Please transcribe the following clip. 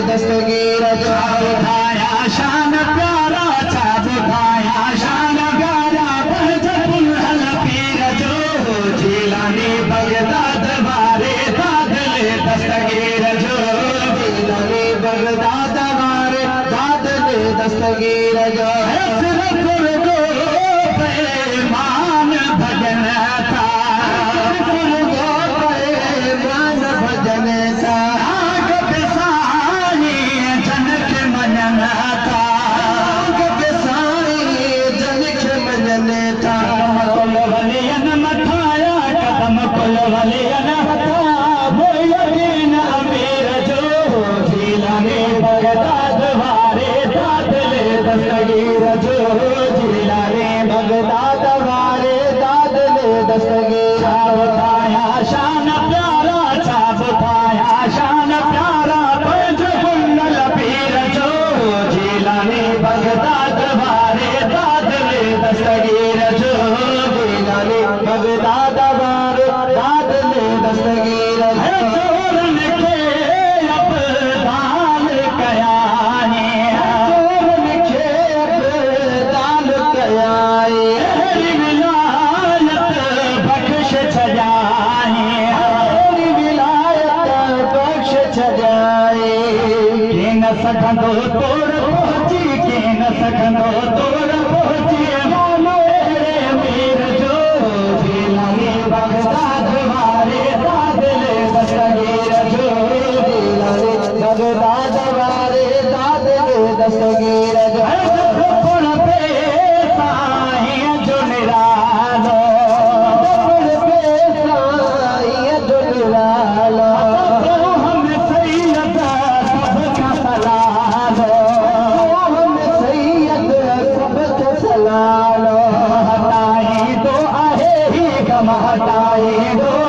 दस्तगीर जो बुधाया शान प्यारा चा बुधाया शान प्यारा पंजपुल हल पीर जो जिलानी बगदाद वारे दादले दस्तगीर जो जिलानी बगदाद वारे दादले दस्तगीर जो सिरपुर को बेईमान भजन था भजन था सकंदो तोड़ पहुंची के न सकंदो तोड़ पहुंची मानो रे मीर जो जिलानी बगदाद वारे दादले दस्तगीर जो जिलानी बगदाद वारे दादले दस्तगीर जो पुण पे साईं जो निरालो पुण पे साईं जो निरालो हटाई दो